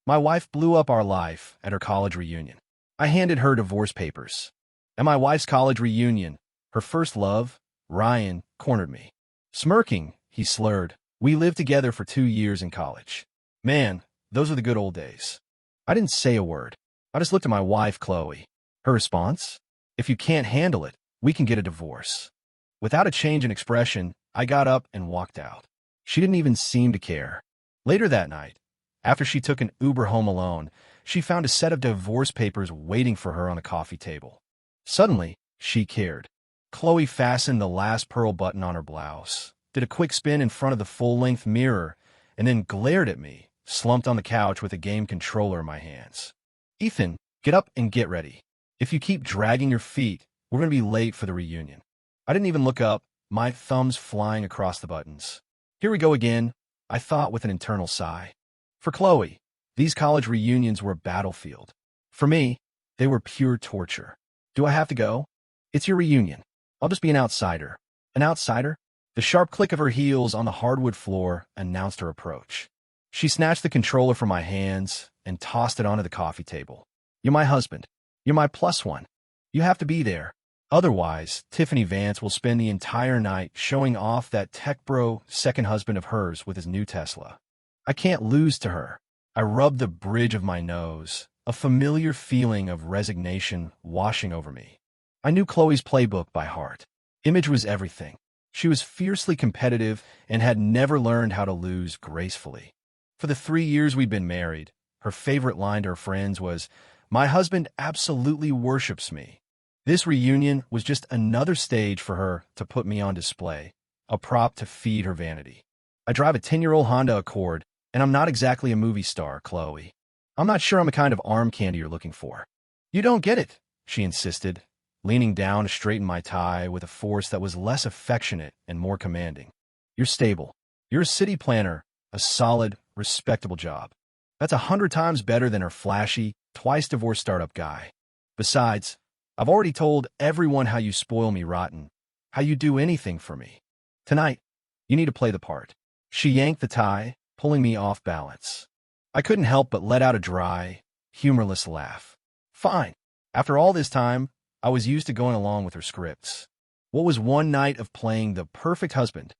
My wife blew up our life at her college reunion. I handed her divorce papers. At my wife's college reunion, her first love, Ryan, cornered me. Smirking, he slurred, "We lived together for 2 years in college. Man, those were the good old days." I didn't say a word. I just looked at my wife, Chloe. Her response? "If you can't handle it, we can get a divorce." Without a change in expression, I got up and walked out. She didn't even seem to care. Later that night, after she took an Uber home alone, she found a set of divorce papers waiting for her on a coffee table. Suddenly, she cared. Chloe fastened the last pearl button on her blouse, did a quick spin in front of the full-length mirror, and then glared at me, slumped on the couch with a game controller in my hands. "Ethan, get up and get ready. If you keep dragging your feet, we're going to be late for the reunion." I didn't even look up, my thumbs flying across the buttons. Here we go again, I thought with an internal sigh. For Chloe, these college reunions were a battlefield. For me, they were pure torture. Do I have to go? It's your reunion. I'll just be an outsider. An outsider? The sharp click of her heels on the hardwood floor announced her approach. She snatched the controller from my hands and tossed it onto the coffee table. "You're my husband. You're my plus one. You have to be there. Otherwise, Tiffany Vance will spend the entire night showing off that tech bro second husband of hers with his new Tesla. I can't lose to her." I rubbed the bridge of my nose, a familiar feeling of resignation washing over me. I knew Chloe's playbook by heart. Image was everything. She was fiercely competitive and had never learned how to lose gracefully. For the 3 years we'd been married, her favorite line to her friends was, "My husband absolutely worships me." This reunion was just another stage for her to put me on display, a prop to feed her vanity. I drive a 10-year-old Honda Accord, and I'm not exactly a movie star, Chloe. I'm not sure I'm the kind of arm candy you're looking for. "You don't get it," she insisted, leaning down to straighten my tie with a force that was less affectionate and more commanding. "You're stable. You're a city planner, a solid, respectable job. That's 100 times better than her flashy, twice-divorced startup guy. Besides, I've already told everyone how you spoil me rotten, how you do anything for me. Tonight, you need to play the part." She yanked the tie, pulling me off balance. I couldn't help but let out a dry, humorless laugh. Fine. After all this time, I was used to going along with her scripts. What was one night of playing the perfect husband?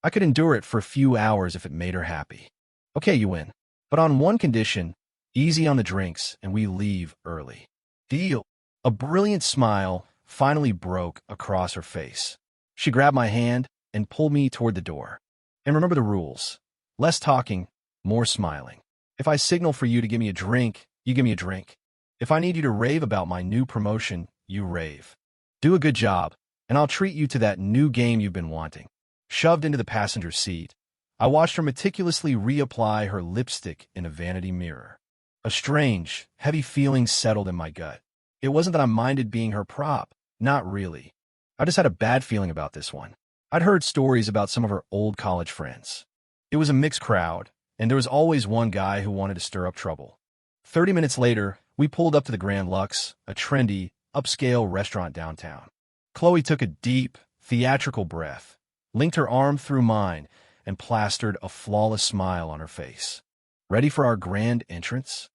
I could endure it for a few hours if it made her happy. "Okay, you win. But on one condition, easy on the drinks, and we leave early." "Deal." A brilliant smile finally broke across her face. She grabbed my hand and pulled me toward the door. "And remember the rules. Less talking, more smiling. If I signal for you to give me a drink, you give me a drink. If I need you to rave about my new promotion, you rave. Do a good job, and I'll treat you to that new game you've been wanting." Shoved into the passenger seat, I watched her meticulously reapply her lipstick in a vanity mirror. A strange, heavy feeling settled in my gut. It wasn't that I minded being her prop. Not really. I just had a bad feeling about this one. I'd heard stories about some of her old college friends. It was a mixed crowd, and there was always one guy who wanted to stir up trouble. 30 minutes later, we pulled up to the Grand Lux, a trendy, upscale restaurant downtown. Chloe took a deep, theatrical breath, linked her arm through mine, and plastered a flawless smile on her face. "Ready for our grand entrance?"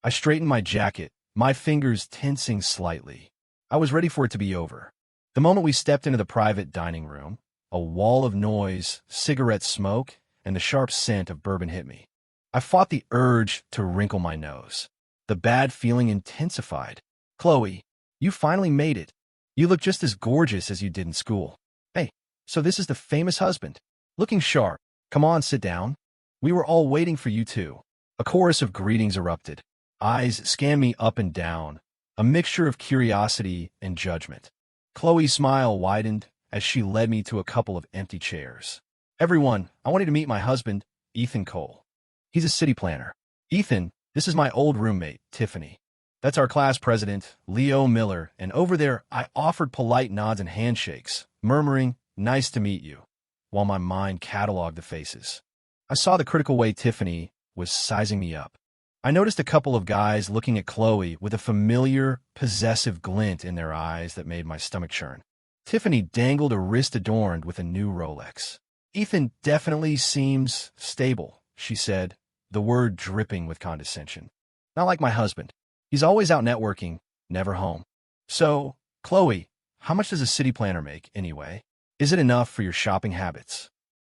I straightened my jacket, my fingers tensing slightly. I was ready for it to be over. The moment we stepped into the private dining room, a wall of noise, cigarette smoke, and the sharp scent of bourbon hit me. I fought the urge to wrinkle my nose. The bad feeling intensified. "Chloe, you finally made it. You look just as gorgeous as you did in school. Hey, so this is the famous husband. Looking sharp. Come on, sit down. We were all waiting for you too." A chorus of greetings erupted. Eyes scanned me up and down, a mixture of curiosity and judgment. Chloe's smile widened as she led me to a couple of empty chairs. "Everyone, I want you to meet my husband, Ethan Cole. He's a city planner. Ethan, this is my old roommate, Tiffany. That's our class president, Leo Miller, and over there I offered polite nods and handshakes, murmuring, 'Nice to meet you,' while my mind cataloged the faces. I saw the critical way Tiffany was sizing me up. I noticed a couple of guys looking at Chloe with a familiar, possessive glint in their eyes that made my stomach churn. Tiffany dangled a wrist adorned with a new Rolex. "Ethan definitely seems stable," she said, the word dripping with condescension. Not like my husband. He's always out networking, never home. So, Chloe, how much does a city planner make, anyway? Is it enough for your shopping habits?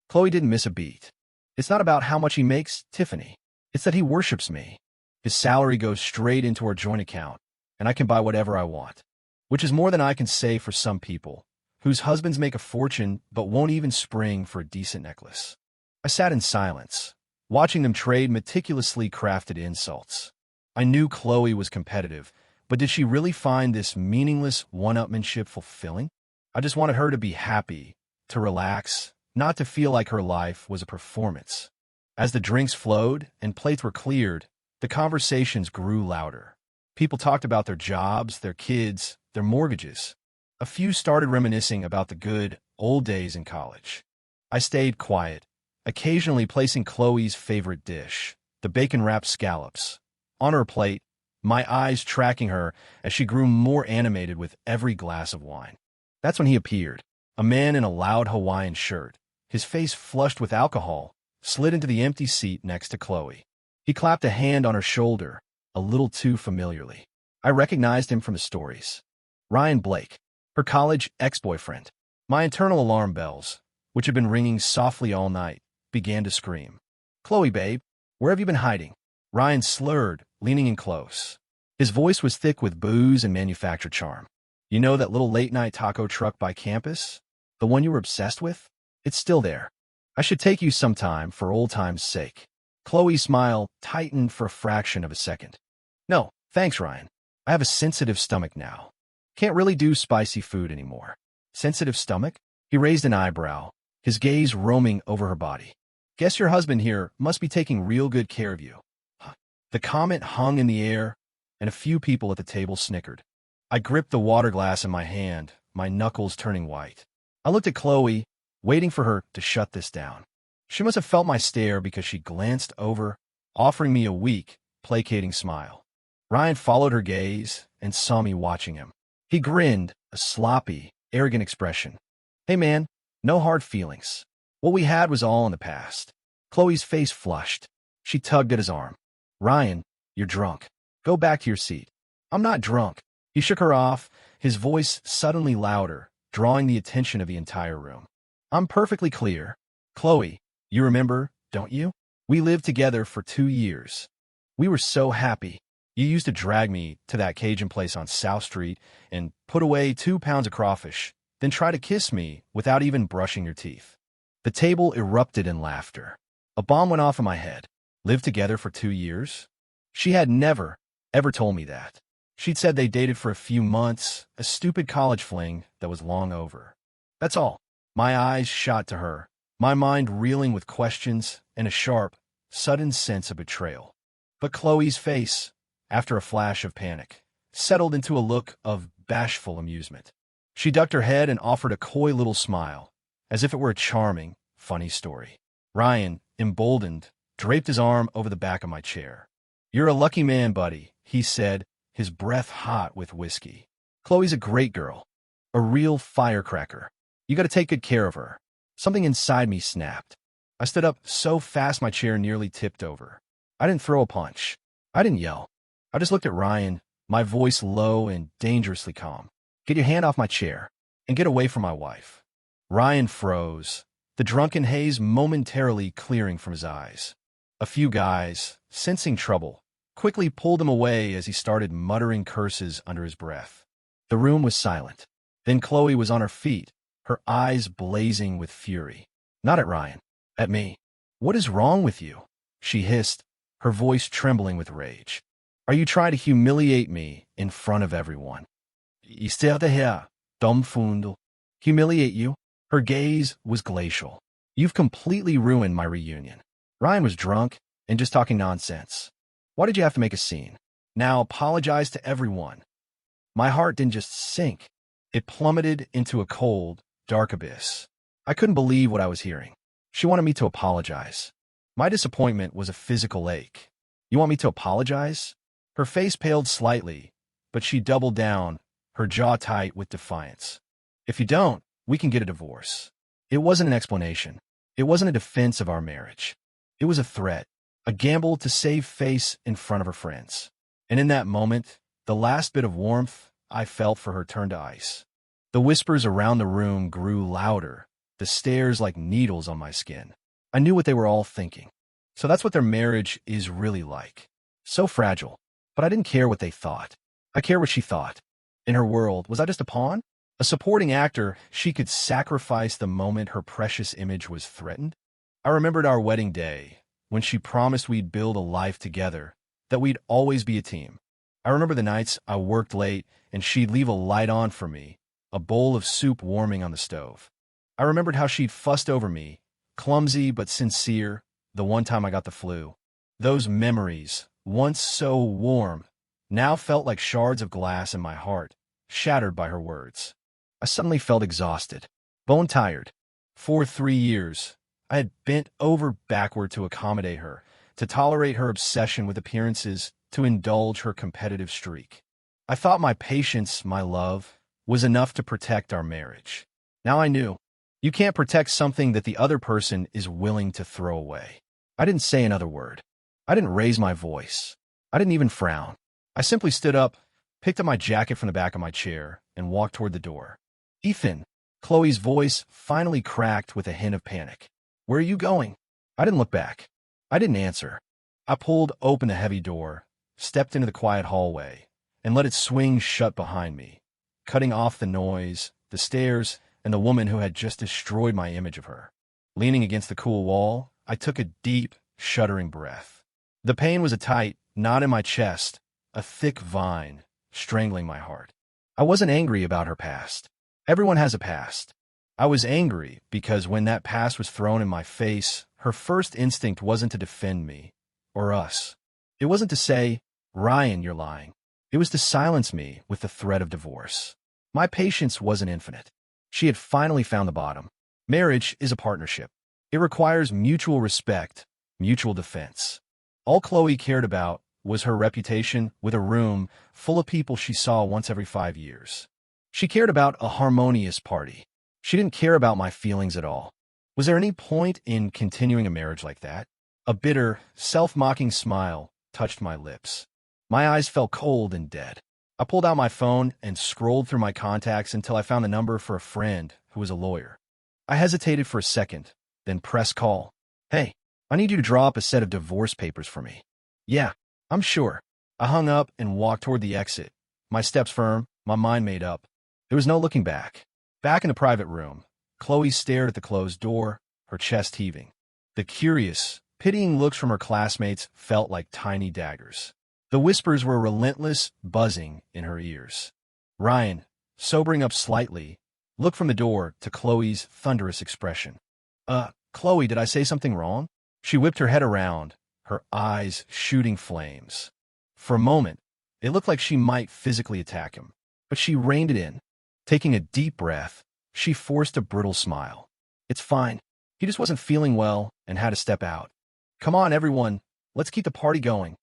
Chloe didn't miss a beat. It's not about how much he makes, Tiffany. It's that he worships me. His salary goes straight into our joint account, and I can buy whatever I want. Which is more than I can say for some people, whose husbands make a fortune but won't even spring for a decent necklace. I sat in silence, watching them trade meticulously crafted insults. I knew Chloe was competitive, but did she really find this meaningless one-upmanship fulfilling? I just wanted her to be happy, to relax, not to feel like her life was a performance. As the drinks flowed and plates were cleared, the conversations grew louder. People talked about their jobs, their kids, their mortgages. A few started reminiscing about the good old days in college. I stayed quiet, occasionally placing Chloe's favorite dish, the bacon-wrapped scallops, on her plate, my eyes tracking her as she grew more animated with every glass of wine. That's when he appeared, a man in a loud Hawaiian shirt, his face flushed with alcohol, slid into the empty seat next to Chloe. He clapped a hand on her shoulder, a little too familiarly. I recognized him from the stories. Ryan Blake, her college ex-boyfriend. My internal alarm bells, which had been ringing softly all night, began to scream. Chloe, babe, where have you been hiding? Ryan slurred, leaning in close. His voice was thick with booze and manufactured charm. You know that little late-night taco truck by campus? The one you were obsessed with? It's still there. I should take you sometime for old time's sake. Chloe's smile tightened for a fraction of a second. No, thanks, Ryan. I have a sensitive stomach now. Can't really do spicy food anymore. Sensitive stomach? He raised an eyebrow, his gaze roaming over her body. Guess your husband here must be taking real good care of you. The comment hung in the air, and a few people at the table snickered. I gripped the water glass in my hand, my knuckles turning white. I looked at Chloe, waiting for her to shut this down. She must have felt my stare because she glanced over, offering me a weak, placating smile. Ryan followed her gaze and saw me watching him. He grinned, a sloppy, arrogant expression. Hey man, no hard feelings. What we had was all in the past. Chloe's face flushed. She tugged at his arm. Ryan, you're drunk. Go back to your seat. I'm not drunk. He shook her off, his voice suddenly louder, drawing the attention of the entire room. I'm perfectly clear. Chloe, you remember, don't you? We lived together for 2 years. We were so happy. You used to drag me to that Cajun place on South Street and put away 2 pounds of crawfish, then try to kiss me without even brushing your teeth. The table erupted in laughter. A bomb went off in my head. Lived together for 2 years? She had never, ever told me that. She'd said they dated for a few months, a stupid college fling that was long over. That's all. My eyes shot to her, my mind reeling with questions and a sharp, sudden sense of betrayal. But Chloe's face, after a flash of panic, settled into a look of bashful amusement. She ducked her head and offered a coy little smile, as if it were a charming, funny story. Ryan, emboldened, draped his arm over the back of my chair. You're a lucky man, buddy, he said, his breath hot with whiskey. Chloe's a great girl, a real firecracker. You got to take good care of her. Something inside me snapped. I stood up so fast my chair nearly tipped over. I didn't throw a punch. I didn't yell. I just looked at Ryan, my voice low and dangerously calm. Get your hand off my chair and get away from my wife. Ryan froze, the drunken haze momentarily clearing from his eyes. A few guys, sensing trouble, quickly pulled him away as he started muttering curses under his breath. The room was silent. Then Chloe was on her feet, her eyes blazing with fury. Not at Ryan, at me. What is wrong with you? She hissed, her voice trembling with rage. Are you trying to humiliate me in front of everyone? Ister her, dumbfoundel. Humiliate you? Her gaze was glacial. You've completely ruined my reunion. Ryan was drunk and just talking nonsense. Why did you have to make a scene? Now apologize to everyone. My heart didn't just sink. It plummeted into a cold, dark abyss. I couldn't believe what I was hearing. She wanted me to apologize. My disappointment was a physical ache. You want me to apologize? Her face paled slightly, but she doubled down, her jaw tight with defiance. If you don't, we can get a divorce. It wasn't an explanation. It wasn't a defense of our marriage. It was a threat, a gamble to save face in front of her friends. And in that moment, the last bit of warmth I felt for her turned to ice. The whispers around the room grew louder, the stares like needles on my skin. I knew what they were all thinking. So that's what their marriage is really like. So fragile. But I didn't care what they thought. I cared what she thought. In her world, was I just a pawn? A supporting actor she could sacrifice the moment her precious image was threatened? I remembered our wedding day, when she promised we'd build a life together, that we'd always be a team. I remember the nights I worked late and she'd leave a light on for me, a bowl of soup warming on the stove. I remembered how she'd fussed over me, clumsy but sincere, the one time I got the flu. Those memories, once so warm, now felt like shards of glass in my heart, shattered by her words. I suddenly felt exhausted, bone-tired. For 3 years, I had bent over backward to accommodate her, to tolerate her obsession with appearances, to indulge her competitive streak. I thought my patience, my love, was enough to protect our marriage. Now I knew. You can't protect something that the other person is willing to throw away. I didn't say another word. I didn't raise my voice. I didn't even frown. I simply stood up, picked up my jacket from the back of my chair, and walked toward the door. Ethan, Chloe's voice finally cracked with a hint of panic. Where are you going? I didn't look back. I didn't answer. I pulled open the heavy door, stepped into the quiet hallway, and let it swing shut behind me, cutting off the noise, the stairs, and the woman who had just destroyed my image of her. Leaning against the cool wall, I took a deep, shuddering breath. The pain was a tight knot in my chest, a thick vine, strangling my heart. I wasn't angry about her past. Everyone has a past. I was angry because when that past was thrown in my face, her first instinct wasn't to defend me, or us. It wasn't to say, Ryan, you're lying. It was to silence me with the threat of divorce. My patience wasn't infinite. She had finally found the bottom. Marriage is a partnership. It requires mutual respect, mutual defense. All Chloe cared about was her reputation with a room full of people she saw once every 5 years. She cared about a harmonious party. She didn't care about my feelings at all. Was there any point in continuing a marriage like that? A bitter, self-mocking smile touched my lips. My eyes felt cold and dead. I pulled out my phone and scrolled through my contacts until I found the number for a friend who was a lawyer. I hesitated for a second, then pressed call. Hey, I need you to draw up a set of divorce papers for me. Yeah, I'm sure. I hung up and walked toward the exit, my steps firm, my mind made up. There was no looking back. Back in the private room, Chloe stared at the closed door, her chest heaving. The curious, pitying looks from her classmates felt like tiny daggers. The whispers were relentless, buzzing in her ears. Ryan, sobering up slightly, looked from the door to Chloe's thunderous expression. Chloe, did I say something wrong? She whipped her head around, her eyes shooting flames. For a moment, it looked like she might physically attack him, but she reined it in. Taking a deep breath, she forced a brittle smile. It's fine. He just wasn't feeling well and had to step out. Come on, everyone. Let's keep the party going.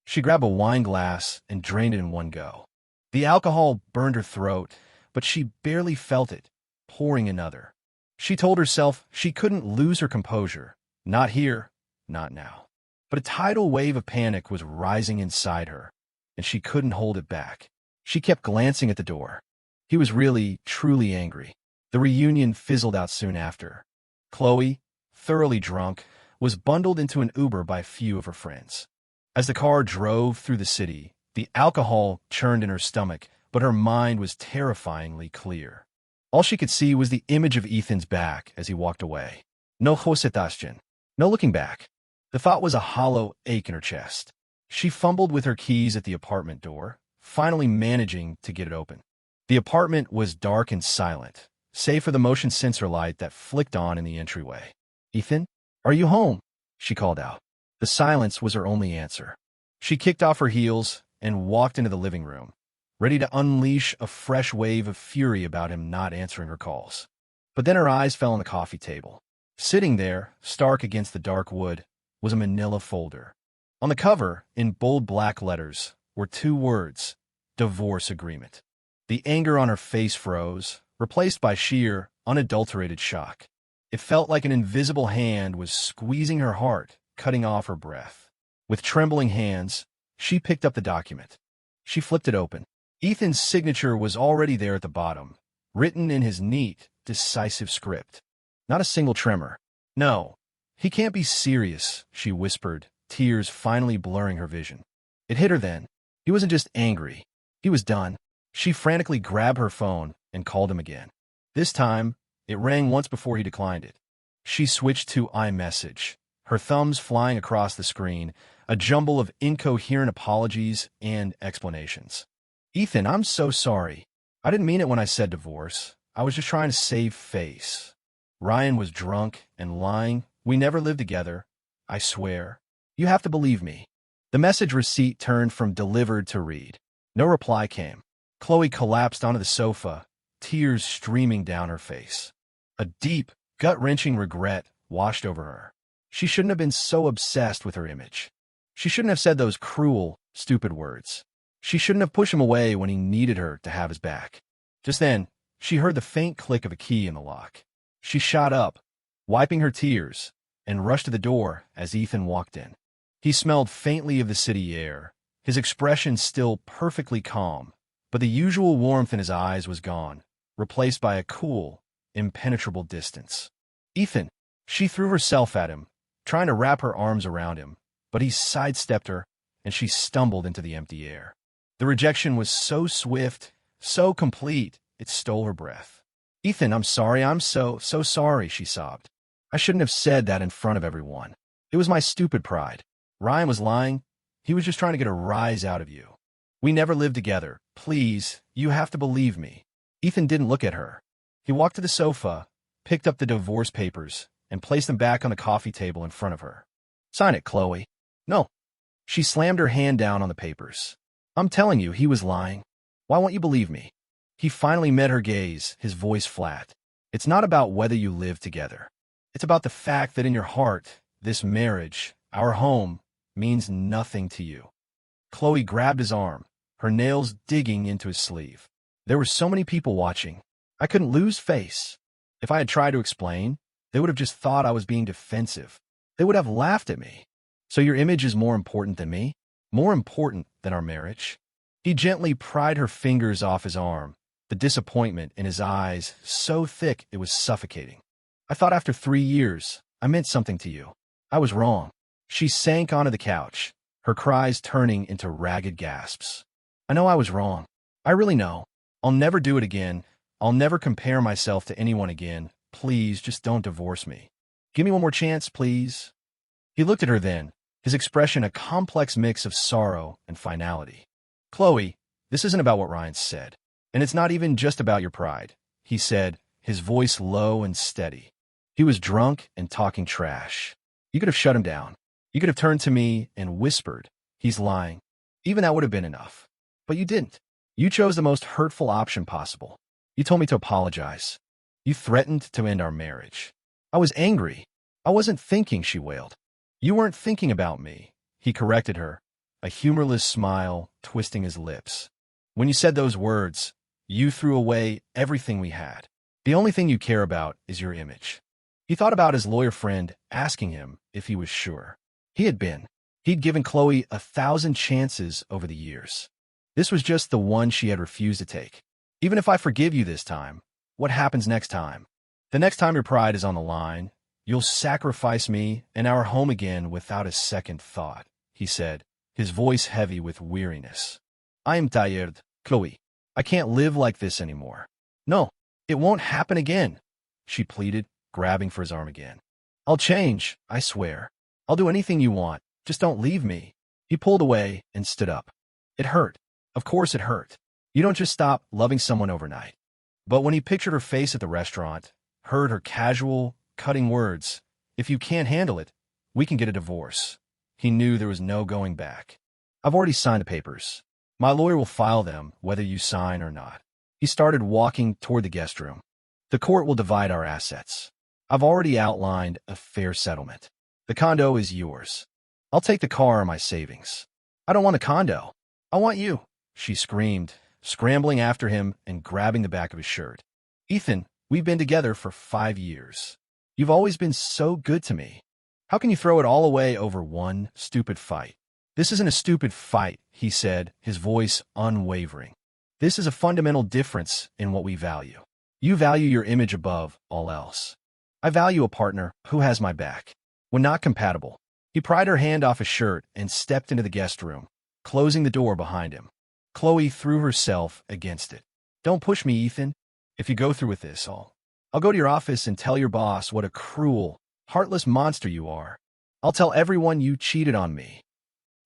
She grabbed a wine glass and drained it in one go. The alcohol burned her throat, but she barely felt it, pouring another. She told herself she couldn't lose her composure. Not here, not now. But a tidal wave of panic was rising inside her, and she couldn't hold it back. She kept glancing at the door. He was really, truly angry. The reunion fizzled out soon after. Chloe, thoroughly drunk, was bundled into an Uber by a few of her friends. As the car drove through the city, the alcohol churned in her stomach, but her mind was terrifyingly clear. All she could see was the image of Ethan's back as he walked away. No hosetaschen, no looking back. The thought was a hollow ache in her chest. She fumbled with her keys at the apartment door, finally managing to get it open. The apartment was dark and silent, save for the motion sensor light that flicked on in the entryway. Ethan, are you home? She called out. The silence was her only answer. She kicked off her heels and walked into the living room, ready to unleash a fresh wave of fury about him not answering her calls. But then her eyes fell on the coffee table. Sitting there, stark against the dark wood, was a manila folder. On the cover, in bold black letters, were 2 words, divorce agreement. The anger on her face froze, replaced by sheer, unadulterated shock. It felt like an invisible hand was squeezing her heart, cutting off her breath. With trembling hands, she picked up the document. She flipped it open. Ethan's signature was already there at the bottom, written in his neat, decisive script. Not a single tremor. No, he can't be serious, she whispered, tears finally blurring her vision. It hit her then. He wasn't just angry. He was done. She frantically grabbed her phone and called him again. This time, it rang once before he declined it. She switched to iMessage, her thumbs flying across the screen, a jumble of incoherent apologies and explanations. Ethan, I'm so sorry. I didn't mean it when I said divorce. I was just trying to save face. Ryan was drunk and lying. We never lived together. I swear. You have to believe me. The message receipt turned from delivered to read. No reply came. Chloe collapsed onto the sofa, tears streaming down her face. A deep, gut-wrenching regret washed over her. She shouldn't have been so obsessed with her image. She shouldn't have said those cruel, stupid words. She shouldn't have pushed him away when he needed her to have his back. Just then, she heard the faint click of a key in the lock. She shot up, wiping her tears, and rushed to the door as Ethan walked in. He smelled faintly of the city air, his expression still perfectly calm, but the usual warmth in his eyes was gone, replaced by a cool, impenetrable distance. Ethan, she threw herself at him, trying to wrap her arms around him, but he sidestepped her, and she stumbled into the empty air. The rejection was so swift, so complete, it stole her breath. Ethan, I'm sorry, I'm so sorry, she sobbed. I shouldn't have said that in front of everyone. It was my stupid pride. Ryan was lying. He was just trying to get a rise out of you. We never lived together. Please, you have to believe me. Ethan didn't look at her. He walked to the sofa, picked up the divorce papers, and placed them back on the coffee table in front of her. Sign it, Chloe. No. She slammed her hand down on the papers. I'm telling you, he was lying. Why won't you believe me? He finally met her gaze, his voice flat. It's not about whether you live together. It's about the fact that in your heart, this marriage, our home, means nothing to you. Chloe grabbed his arm, her nails digging into his sleeve. There were so many people watching. I couldn't lose face. If I had tried to explain, they would have just thought I was being defensive. They would have laughed at me. So your image is more important than me? More important than our marriage? He gently pried her fingers off his arm, the disappointment in his eyes so thick it was suffocating. I thought after 3 years, I meant something to you. I was wrong. She sank onto the couch, her cries turning into ragged gasps. I know I was wrong. I really know. I'll never do it again. I'll never compare myself to anyone again. Please, just don't divorce me. Give me one more chance, please. He looked at her then, his expression a complex mix of sorrow and finality. Chloe, this isn't about what Ryan said. And it's not even just about your pride, he said, his voice low and steady. He was drunk and talking trash. You could have shut him down. You could have turned to me and whispered, he's lying. Even that would have been enough. But you didn't. You chose the most hurtful option possible. You told me to apologize. You threatened to end our marriage. I was angry. I wasn't thinking, she wailed. You weren't thinking about me, he corrected her, a humorless smile twisting his lips. When you said those words, you threw away everything we had. The only thing you care about is your image. He thought about his lawyer friend asking him if he was sure. He had been. He'd given Chloe 1,000 chances over the years. This was just the one she had refused to take. Even if I forgive you this time, what happens next time? The next time your pride is on the line, you'll sacrifice me and our home again without a second thought, he said, his voice heavy with weariness. I am tired, Chloe. I can't live like this anymore. No, it won't happen again, she pleaded, grabbing for his arm again. I'll change, I swear. I'll do anything you want. Just don't leave me. He pulled away and stood up. It hurt. Of course it hurt. You don't just stop loving someone overnight. But when he pictured her face at the restaurant, heard her casual, cutting words, if you can't handle it, we can get a divorce, he knew there was no going back. I've already signed the papers. My lawyer will file them whether you sign or not. He started walking toward the guest room. The court will divide our assets. I've already outlined a fair settlement. The condo is yours. I'll take the car or my savings. I don't want a condo. I want you, she screamed, scrambling after him and grabbing the back of his shirt. Ethan, we've been together for 5 years. You've always been so good to me. How can you throw it all away over one stupid fight? This isn't a stupid fight, he said, his voice unwavering. This is a fundamental difference in what we value. You value your image above all else. I value a partner who has my back. When not compatible, he pried her hand off his shirt and stepped into the guest room, closing the door behind him. Chloe threw herself against it. Don't push me, Ethan. If you go through with this, I'll go to your office and tell your boss what a cruel, heartless monster you are. I'll tell everyone you cheated on me.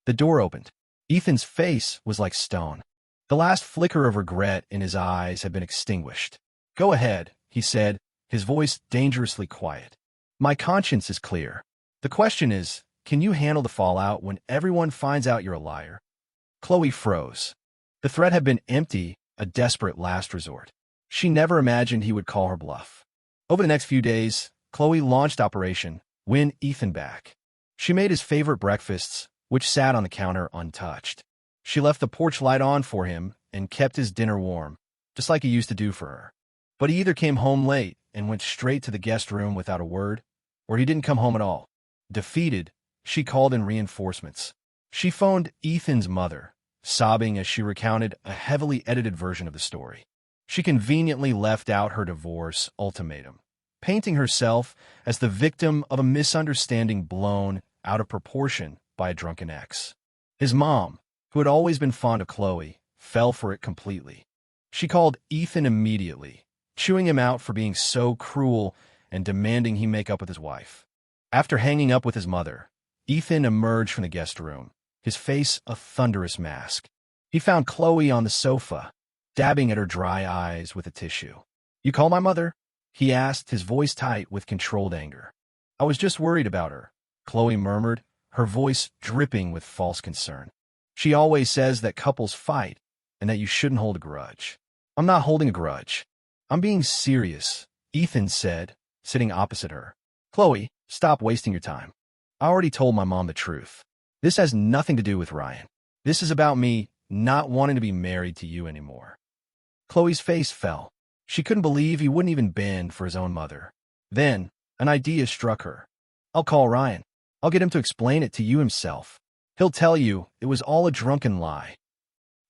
The door opened. Ethan's face was like stone. The last flicker of regret in his eyes had been extinguished. Go ahead, he said, his voice dangerously quiet. My conscience is clear. The question is, can you handle the fallout when everyone finds out you're a liar? Chloe froze. The threat had been empty, a desperate last resort. She never imagined he would call her bluff. Over the next few days, Chloe launched Operation Win Ethan Back. She made his favorite breakfasts, which sat on the counter untouched. She left the porch light on for him and kept his dinner warm, just like he used to do for her. But he either came home late and went straight to the guest room without a word, or he didn't come home at all. Defeated, she called in reinforcements. She phoned Ethan's mother, sobbing as she recounted a heavily edited version of the story. She conveniently left out her divorce ultimatum, painting herself as the victim of a misunderstanding blown out of proportion by a drunken ex. His mom, who had always been fond of Chloe, fell for it completely. She called Ethan immediately, chewing him out for being so cruel and demanding he make up with his wife. After hanging up with his mother, Ethan emerged from the guest room, his face a thunderous mask. He found Chloe on the sofa, dabbing at her dry eyes with a tissue. You call my mother? He asked, his voice tight with controlled anger. I was just worried about her, Chloe murmured, her voice dripping with false concern. She always says that couples fight and that you shouldn't hold a grudge. I'm not holding a grudge. I'm being serious, Ethan said, sitting opposite her. Chloe, stop wasting your time. I already told my mom the truth. This has nothing to do with Ryan. This is about me not wanting to be married to you anymore. Chloe's face fell. She couldn't believe he wouldn't even bend for his own mother. Then, an idea struck her. I'll call Ryan. I'll get him to explain it to you himself. He'll tell you it was all a drunken lie.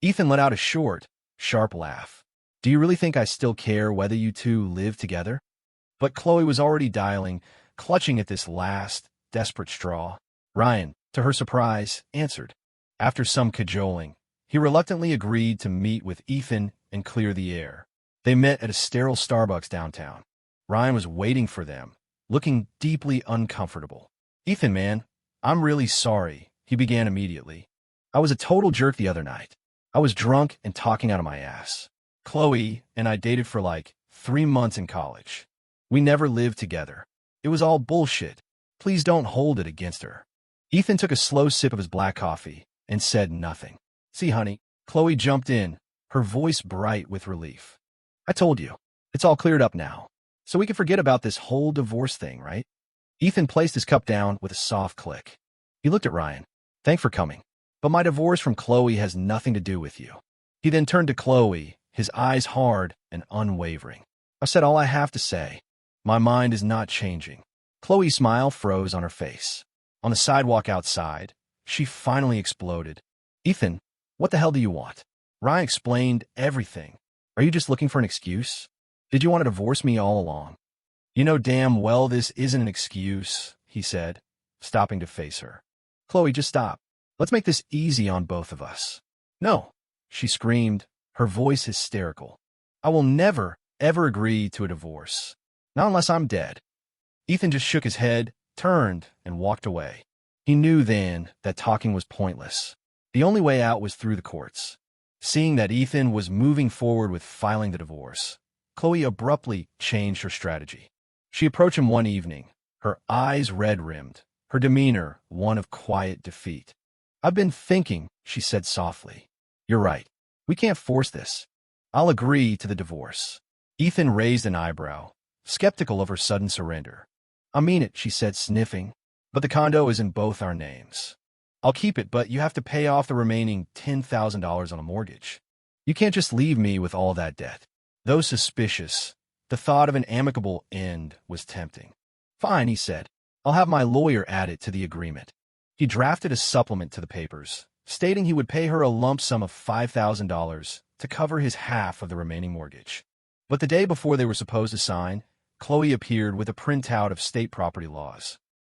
Ethan let out a short, sharp laugh. Do you really think I still care whether you two live together? But Chloe was already dialing, clutching at this last, desperate straw. Ryan, to her surprise, answered. After some cajoling, he reluctantly agreed to meet with Ethan and clear the air. They met at a sterile Starbucks downtown. Ryan was waiting for them, looking deeply uncomfortable. Ethan, man, I'm really sorry, he began immediately. I was a total jerk the other night. I was drunk and talking out of my ass. Chloe and I dated for like 3 months in college. We never lived together. It was all bullshit. Please don't hold it against her. Ethan took a slow sip of his black coffee and said nothing. See, honey, Chloe jumped in, her voice bright with relief. I told you, it's all cleared up now, so we can forget about this whole divorce thing, right? Ethan placed his cup down with a soft click. He looked at Ryan. Thanks for coming, but my divorce from Chloe has nothing to do with you. He then turned to Chloe, his eyes hard and unwavering. I've said all I have to say. My mind is not changing. Chloe's smile froze on her face. On the sidewalk outside, she finally exploded. Ethan, what the hell do you want? Ryan explained everything. Are you just looking for an excuse? Did you want to divorce me all along? You know damn well this isn't an excuse, he said, stopping to face her. Chloe, just stop. Let's make this easy on both of us. No, she screamed, her voice hysterical. I will never, ever agree to a divorce. Not unless I'm dead. Ethan just shook his head, turned, and walked away. He knew then that talking was pointless. The only way out was through the courts. Seeing that Ethan was moving forward with filing the divorce, Chloe abruptly changed her strategy. She approached him one evening, her eyes red-rimmed, her demeanor one of quiet defeat. I've been thinking, she said softly. You're right. We can't force this. I'll agree to the divorce. Ethan raised an eyebrow, skeptical of her sudden surrender. I mean it, she said, sniffing, but the condo is in both our names. I'll keep it, but you have to pay off the remaining $10,000 on a mortgage. You can't just leave me with all that debt. Though suspicious, the thought of an amicable end was tempting. Fine, he said. I'll have my lawyer add it to the agreement. He drafted a supplement to the papers, stating he would pay her a lump sum of $5,000 to cover his half of the remaining mortgage. But the day before they were supposed to sign, Chloe appeared with a printout of state property laws.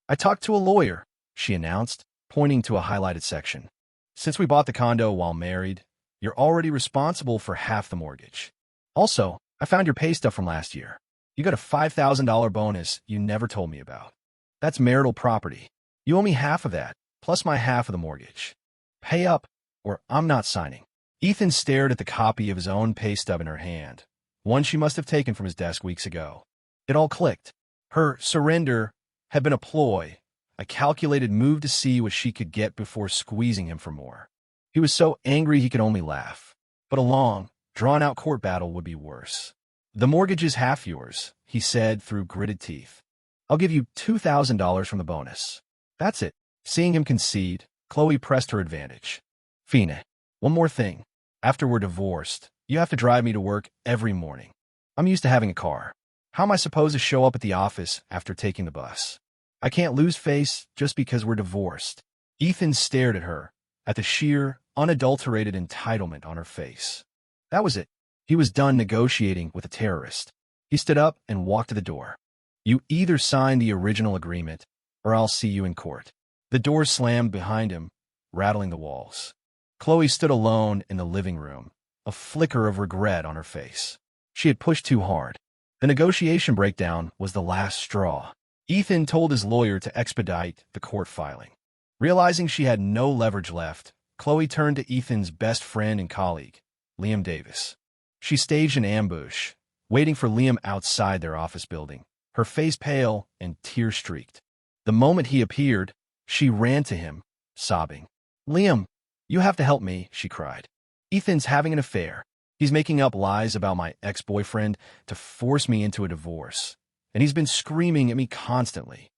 "I talked to a lawyer," she announced, pointing to a highlighted section. "Since we bought the condo while married, you're already responsible for half the mortgage. Also, I found your pay stub from last year. You got a $5,000 bonus you never told me about. That's marital property. You owe me half of that, plus my half of the mortgage. Pay up, or I'm not signing." Ethan stared at the copy of his own pay stub in her hand, one she must have taken from his desk weeks ago. It all clicked. Her surrender had been a ploy, a calculated move to see what she could get before squeezing him for more. He was so angry he could only laugh. But a long, drawn-out court battle would be worse. "The mortgage is half yours," he said through gritted teeth. "I'll give you $2,000 from the bonus. That's it." Seeing him concede, Chloe pressed her advantage. "Fina, one more thing. After we're divorced, you have to drive me to work every morning. I'm used to having a car. How am I supposed to show up at the office after taking the bus? I can't lose face just because we're divorced." Ethan stared at her, at the sheer, unadulterated entitlement on her face. That was it. He was done negotiating with a terrorist. He stood up and walked to the door. "You either sign the original agreement, or I'll see you in court." The door slammed behind him, rattling the walls. Chloe stood alone in the living room, a flicker of regret on her face. She had pushed too hard. The negotiation breakdown was the last straw. Ethan told his lawyer to expedite the court filing. Realizing she had no leverage left, Chloe turned to Ethan's best friend and colleague, Liam Davis. She staged an ambush, waiting for Liam outside their office building, her face pale and tear-streaked. The moment he appeared, she ran to him, sobbing. "Liam, you have to help me," she cried. "Ethan's having an affair. He's making up lies about my ex-boyfriend to force me into a divorce, and he's been screaming at me constantly."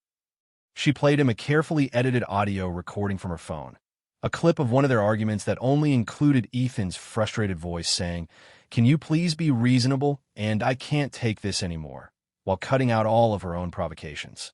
She played him a carefully edited audio recording from her phone, a clip of one of their arguments that only included Ethan's frustrated voice saying, "Can you please be reasonable, and I can't take this anymore," while cutting out all of her own provocations.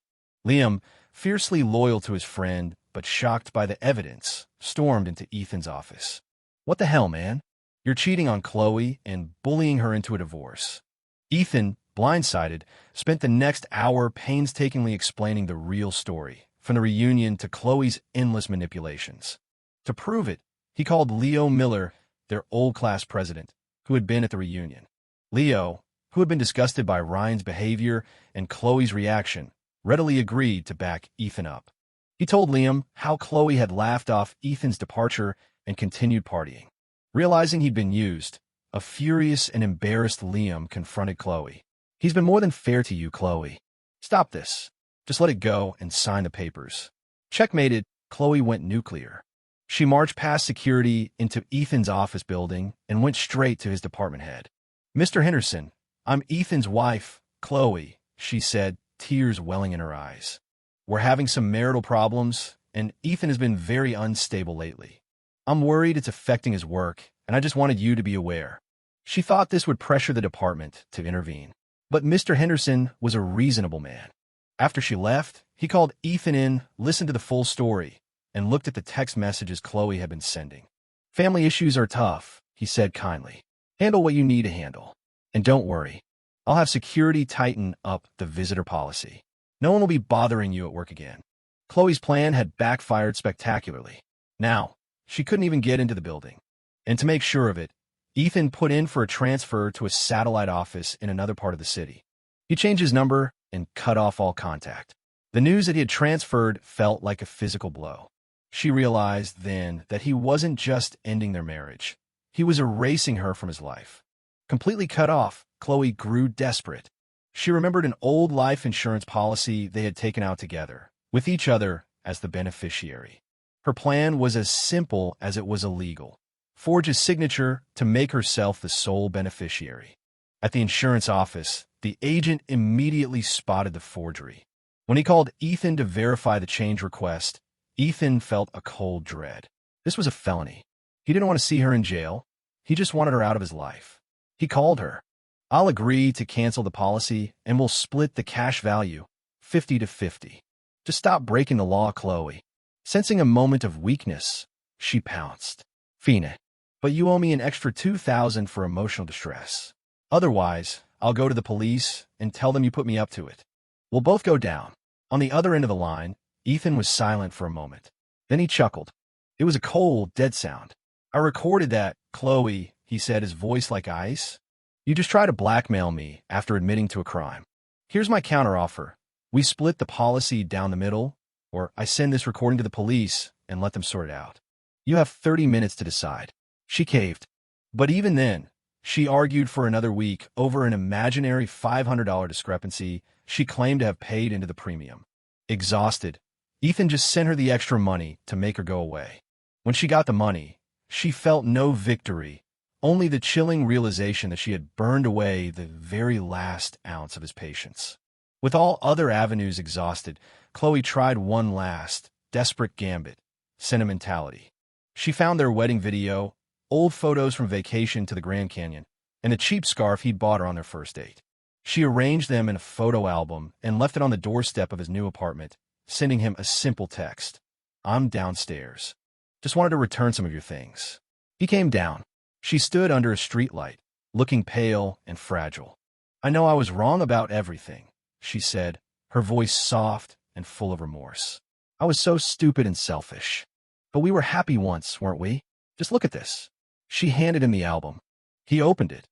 Liam, fiercely loyal to his friend but shocked by the evidence, stormed into Ethan's office. "What the hell, man? You're cheating on Chloe and bullying her into a divorce." Ethan, blindsided, spent the next hour painstakingly explaining the real story, from the reunion to Chloe's endless manipulations. To prove it, he called Leo Miller, their old class president, who had been at the reunion. Leo, who had been disgusted by Ryan's behavior and Chloe's reaction, readily agreed to back Ethan up. He told Liam how Chloe had laughed off Ethan's departure and continued partying. Realizing he'd been used, a furious and embarrassed Liam confronted Chloe. "He's been more than fair to you, Chloe. Stop this. Just let it go and sign the papers." Checkmated, Chloe went nuclear. She marched past security into Ethan's office building and went straight to his department head. "Mr. Henderson, I'm Ethan's wife, Chloe," she said, tears welling in her eyes. "We're having some marital problems, and Ethan has been very unstable lately. I'm worried it's affecting his work, and I just wanted you to be aware." She thought this would pressure the department to intervene. But Mr. Henderson was a reasonable man. After she left, he called Ethan in, listened to the full story, and looked at the text messages Chloe had been sending. "Family issues are tough," he said kindly. "Handle what you need to handle. And don't worry, I'll have security tighten up the visitor policy. No one will be bothering you at work again." Chloe's plan had backfired spectacularly. Now, she couldn't even get into the building. And to make sure of it, Ethan put in for a transfer to a satellite office in another part of the city. He changed his number and cut off all contact. The news that he had transferred felt like a physical blow. She realized then that he wasn't just ending their marriage. He was erasing her from his life. Completely cut off, Chloe grew desperate. She remembered an old life insurance policy they had taken out together, with each other as the beneficiary. Her plan was as simple as it was illegal. Forge a signature to make herself the sole beneficiary. At the insurance office, the agent immediately spotted the forgery. When he called Ethan to verify the change request, Ethan felt a cold dread. This was a felony. He didn't want to see her in jail. He just wanted her out of his life. He called her. "I'll agree to cancel the policy, and we'll split the cash value, 50 to 50. Just stop breaking the law, Chloe." Sensing a moment of weakness, she pounced. Fina, but you owe me an extra $2,000 for emotional distress. Otherwise, I'll go to the police and tell them you put me up to it. We'll both go down. On the other end of the line, Ethan was silent for a moment. Then he chuckled. It was a cold, dead sound. I recorded that, Chloe, he said, his voice like ice. You just try to blackmail me after admitting to a crime. Here's my counteroffer. We split the policy down the middle, or I send this recording to the police and let them sort it out. You have 30 minutes to decide. She caved. But even then, she argued for another week over an imaginary $500 discrepancy she claimed to have paid into the premium. Exhausted, Ethan just sent her the extra money to make her go away. When she got the money, she felt no victory, only the chilling realization that she had burned away the very last ounce of his patience. With all other avenues exhausted, Chloe tried one last, desperate gambit: sentimentality. She found their wedding video, old photos from vacation to the Grand Canyon, and a cheap scarf he'd bought her on their first date. She arranged them in a photo album and left it on the doorstep of his new apartment, sending him a simple text. I'm downstairs. Just wanted to return some of your things. He came down. She stood under a streetlight, looking pale and fragile. I know I was wrong about everything, she said, her voice soft and full of remorse. I was so stupid and selfish. But we were happy once, weren't we? Just look at this. She handed him the album. He opened it,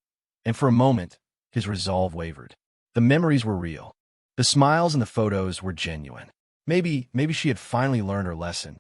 and for a moment, his resolve wavered. The memories were real. The smiles and the photos were genuine. Maybe she had finally learned her lesson.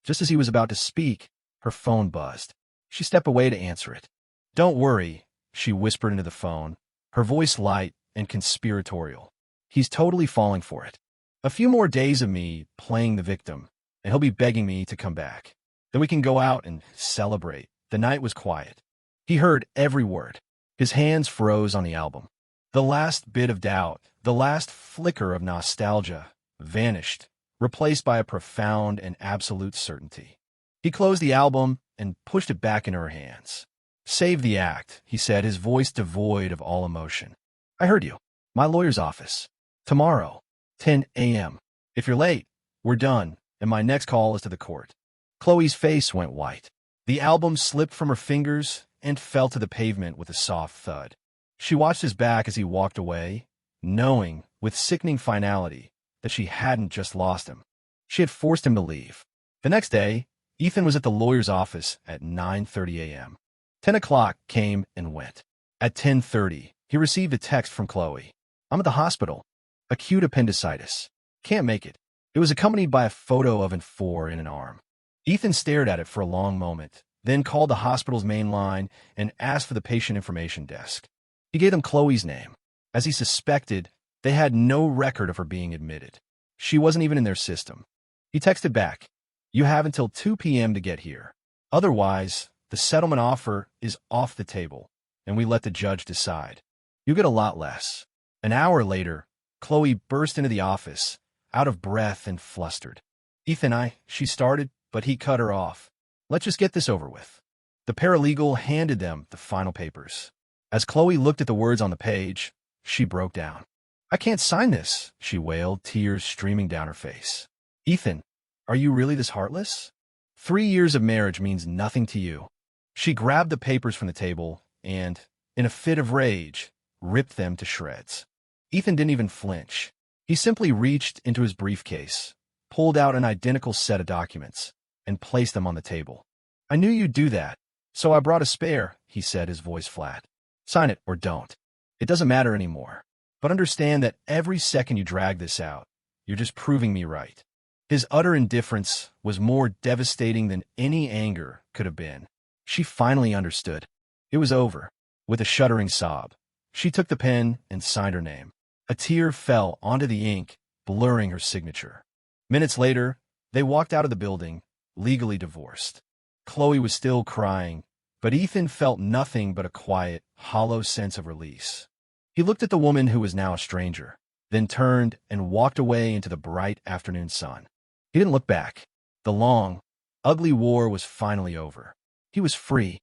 Just as he was about to speak, her phone buzzed. She stepped away to answer it. Don't worry, she whispered into the phone, her voice light and conspiratorial. He's totally falling for it. A few more days of me playing the victim, and he'll be begging me to come back. Then we can go out and celebrate. The night was quiet. He heard every word. His hands froze on the album. The last bit of doubt, the last flicker of nostalgia, vanished, replaced by a profound and absolute certainty. He closed the album and pushed it back into her hands. Save the act, he said, his voice devoid of all emotion. I heard you. My lawyer's office. Tomorrow, 10 a.m. If you're late, we're done, and my next call is to the court. Chloe's face went white. The album slipped from her fingers and fell to the pavement with a soft thud. She watched his back as he walked away, knowing, with sickening finality, that she hadn't just lost him. She had forced him to leave. The next day, Ethan was at the lawyer's office at 9:30 a.m. 10 o'clock came and went. At 10:30, he received a text from Chloe. I'm at the hospital. Acute appendicitis. Can't make it. It was accompanied by a photo of an 4 in an arm. Ethan stared at it for a long moment, then called the hospital's main line and asked for the patient information desk. He gave them Chloe's name. As he suspected, they had no record of her being admitted. She wasn't even in their system. He texted back, You have until 2 p.m. to get here. Otherwise, the settlement offer is off the table, and we let the judge decide. You get a lot less. An hour later, Chloe burst into the office, out of breath and flustered. Ethan, she started, but he cut her off. Let's just get this over with. The paralegal handed them the final papers. As Chloe looked at the words on the page, she broke down. I can't sign this, she wailed, tears streaming down her face. Ethan, are you really this heartless? 3 years of marriage means nothing to you. She grabbed the papers from the table and, in a fit of rage, ripped them to shreds. Ethan didn't even flinch. He simply reached into his briefcase, pulled out an identical set of documents, and placed them on the table. I knew you'd do that, so I brought a spare, he said, his voice flat. Sign it or don't. It doesn't matter anymore. But understand that every second you drag this out, you're just proving me right. His utter indifference was more devastating than any anger could have been. She finally understood. It was over. With a shuddering sob, she took the pen and signed her name. A tear fell onto the ink, blurring her signature. Minutes later, they walked out of the building, legally divorced. Chloe was still crying, but Ethan felt nothing but a quiet, hollow sense of release. He looked at the woman who was now a stranger, then turned and walked away into the bright afternoon sun. He didn't look back. The long, ugly war was finally over. He was free.